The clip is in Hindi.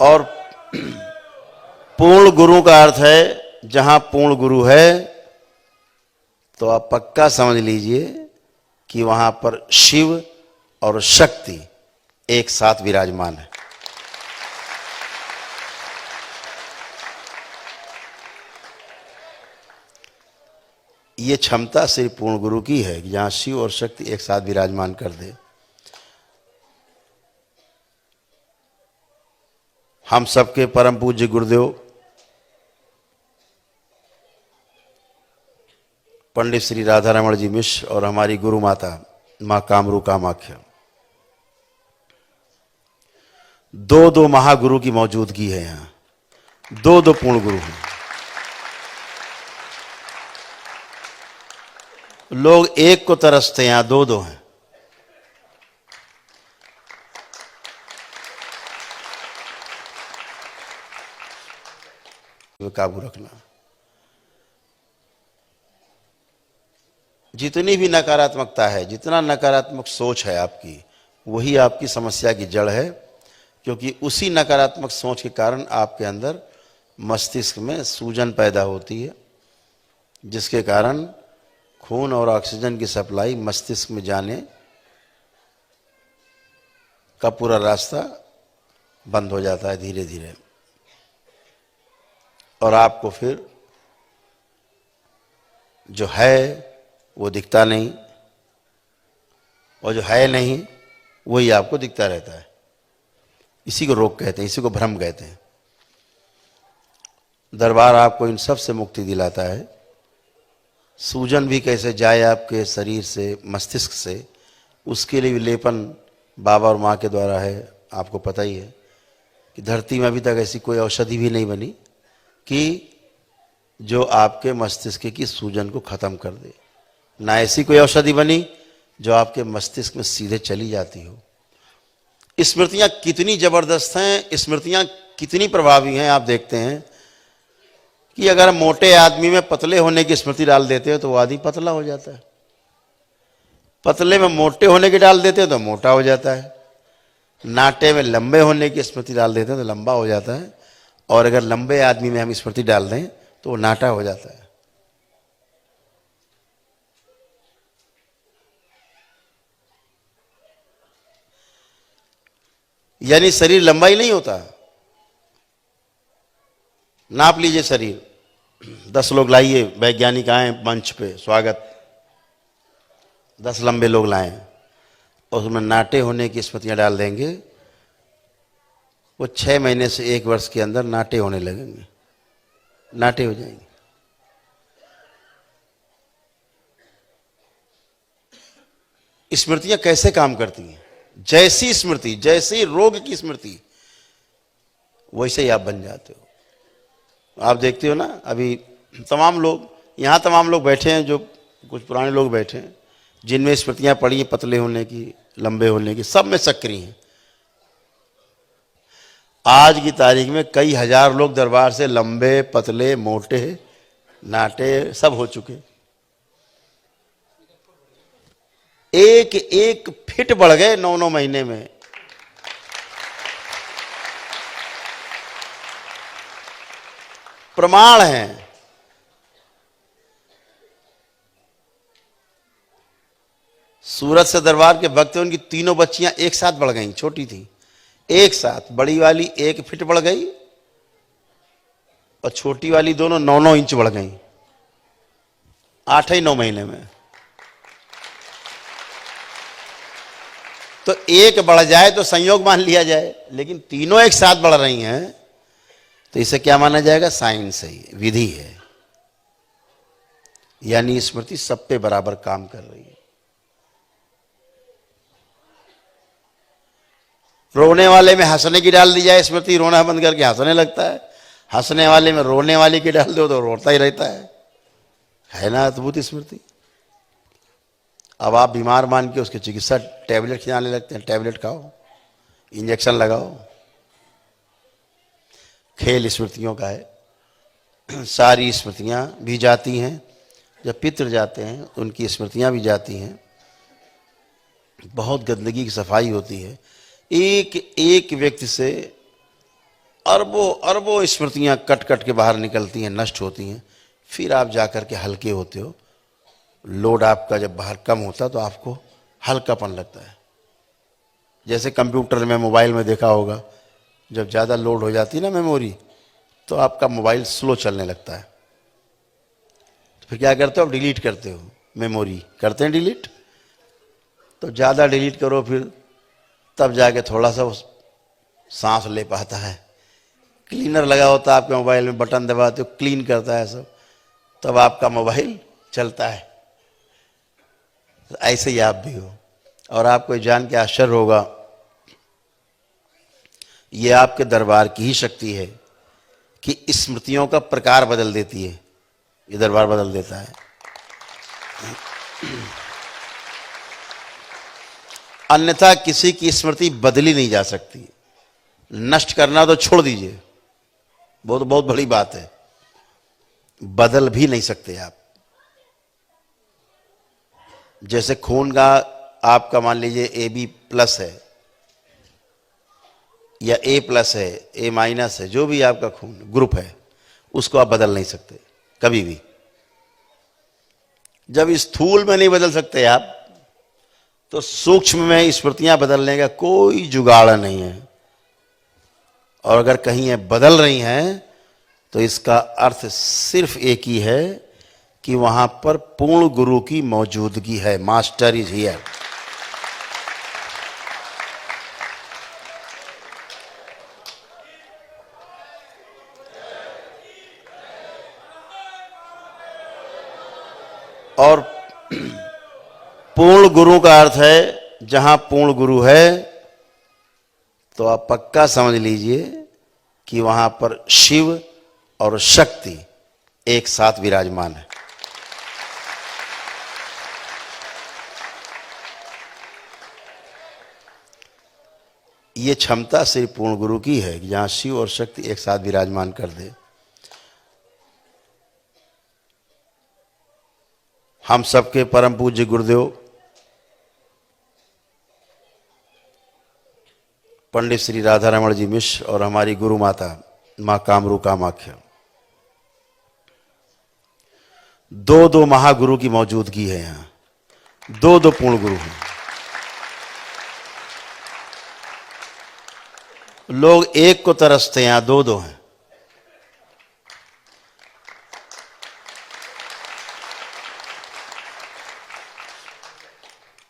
और पूर्ण गुरु का अर्थ है जहां पूर्ण गुरु है तो आप पक्का समझ लीजिए कि वहां पर शिव और शक्ति एक साथ विराजमान है। ये क्षमता सिर्फ पूर्ण गुरु की है कि जहां शिव और शक्ति एक साथ विराजमान कर दे। हम सबके परम पूज्य गुरुदेव पंडित श्री राधा रमण जी मिश्र और हमारी गुरु माता मां कामरू कामाख्या, दो महागुरु की मौजूदगी है। यहाँ दो पूर्ण गुरु हैं। लोग एक को तरसते हैं, यहाँ दो हैं। काबू रखना। जितनी भी नकारात्मकता है, जितना नकारात्मक सोच है आपकी, वही आपकी समस्या की जड़ है, क्योंकि उसी नकारात्मक सोच के कारण आपके अंदर मस्तिष्क में सूजन पैदा होती है, जिसके कारण खून और ऑक्सीजन की सप्लाई मस्तिष्क में जाने का पूरा रास्ता बंद हो जाता है धीरे धीरे, और आपको फिर जो है वो दिखता नहीं, और जो है नहीं वही आपको दिखता रहता है। इसी को रोग कहते हैं, इसी को भ्रम कहते हैं। दरबार आपको इन सब से मुक्ति दिलाता है। सूजन भी कैसे जाए आपके शरीर से, मस्तिष्क से, उसके लिए लेपन बाबा और माँ के द्वारा है। आपको पता ही है कि धरती में अभी तक ऐसी कोई औषधि भी नहीं बनी कि जो आपके मस्तिष्क की सूजन को खत्म कर दे। ना ऐसी कोई औषधि बनी जो आपके मस्तिष्क में सीधे चली जाती हो। स्मृतियां कितनी जबरदस्त हैं, स्मृतियां कितनी प्रभावी हैं। आप देखते हैं कि अगर मोटे आदमी में पतले होने की स्मृति डाल देते हो तो वो आदमी पतला हो जाता है, पतले में मोटे होने की डाल देते हो तो मोटा हो जाता है, नाटे में लंबे होने की स्मृति डाल देते हैं तो लंबा हो जाता है, और अगर लंबे आदमी में हम स्मृति डाल दें तो वो नाटा हो जाता है। यानी शरीर लंबा ही नहीं होता। नाप लीजिए शरीर। 10 लोग लाइए, वैज्ञानिक आए मंच पे, स्वागत। 10 लंबे लोग लाएं और उसमें नाटे होने की स्मृतियां डाल देंगे, वो 6 महीने से 1 वर्ष के अंदर नाटे होने लगेंगे, नाटे हो जाएंगे। स्मृतियां कैसे काम करती हैं? जैसी स्मृति, जैसी रोग की स्मृति, वैसे ही आप बन जाते हो। आप देखते हो ना, अभी तमाम लोग यहाँ तमाम लोग बैठे हैं, जो कुछ पुराने लोग बैठे हैं जिनमें स्मृतियां पड़ी हैं पतले होने की, लंबे होने की, सब में सक्रिय हैं। आज की तारीख में कई हजार लोग दरबार से लंबे, पतले, मोटे, नाटे सब हो चुके। एक एक फिट बढ़ गए 9 महीने में। प्रमाण है। सूरत से दरबार के भक्त, उनकी 3 बच्चियां एक साथ बढ़ गईं, छोटी थी, एक साथ। बड़ी वाली 1 फीट बढ़ गई और छोटी वाली दोनों 9 इंच बढ़ गईं 8 ही 9 महीने में। तो एक बढ़ जाए तो संयोग मान लिया जाए, लेकिन तीनों एक साथ बढ़ रही हैं तो इसे क्या माना जाएगा? साइंस है, विधि है। यानी स्मृति सब पे बराबर काम कर रही है। रोने वाले में हंसने की डाल दी जाए स्मृति, रोना बंद करके हंसने लगता है। हंसने वाले में रोने वाले की डाल दो तो रोता ही रहता है ना अद्भुत स्मृति। अब आप बीमार मान के उसकी चिकित्सा टैबलेट खिलाने लगते हैं, टैबलेट खाओ, इंजेक्शन लगाओ। खेल स्मृतियों का है। सारी स्मृतियां भी जाती हैं, जब पितृ जाते हैं उनकी स्मृतियां भी जाती हैं। बहुत गंदगी की सफाई होती है। एक एक व्यक्ति से अरबों अरबों स्मृतियां कट कट के बाहर निकलती हैं, नष्ट होती हैं, फिर आप जाकर के हल्के होते हो। लोड आपका जब बाहर कम होता तो आपको हल्कापन लगता है। जैसे कंप्यूटर में, मोबाइल में देखा होगा, जब ज़्यादा लोड हो जाती है ना मेमोरी, तो आपका मोबाइल स्लो चलने लगता है। तो फिर क्या करते हो, आप डिलीट करते हो, मेमोरी करते हैं डिलीट। तो ज़्यादा डिलीट करो, फिर तब जाके थोड़ा सा सांस ले पाता है। क्लीनर लगा होता है आपके मोबाइल में, बटन दबाते हो क्लीन करता है सब, तब आपका मोबाइल चलता है। ऐसे ही आप भी हो। और आपको जान के आश्चर्य होगा, ये आपके दरबार की ही शक्ति है कि स्मृतियों का प्रकार बदल देती है। ये दरबार बदल देता है। अन्यथा किसी की स्मृति बदली नहीं जा सकती। नष्ट करना तो छोड़ दीजिए, वो तो बहुत बड़ी बात है, बदल भी नहीं सकते आप। जैसे खून का आपका मान लीजिए AB प्लस है या A प्लस है, A माइनस है, जो भी आपका खून ग्रुप है, उसको आप बदल नहीं सकते कभी भी। जब स्थूल में नहीं बदल सकते आप, तो सूक्ष्म में स्मृतियां बदलने का कोई जुगाड़ नहीं है। और अगर कहीं ये बदल रही हैं, तो इसका अर्थ सिर्फ एक ही है कि वहां पर पूर्ण गुरु की मौजूदगी है। Master is here. और पूर्ण गुरु का अर्थ है, जहां पूर्ण गुरु है तो आप पक्का समझ लीजिए कि वहां पर शिव और शक्ति एक साथ विराजमान है। ये क्षमता सिर्फ पूर्ण गुरु की है कि जहां शिव और शक्ति एक साथ विराजमान कर दे। हम सबके परम पूज्य गुरुदेव पंडित श्री राधा रमण जी मिश्र और हमारी गुरु माता मां कामरू कामाख्या, दो महागुरु की मौजूदगी है यहाँ। दो पूर्ण गुरु हैं। लोग एक को तरसते हैं, यहाँ दो हैं।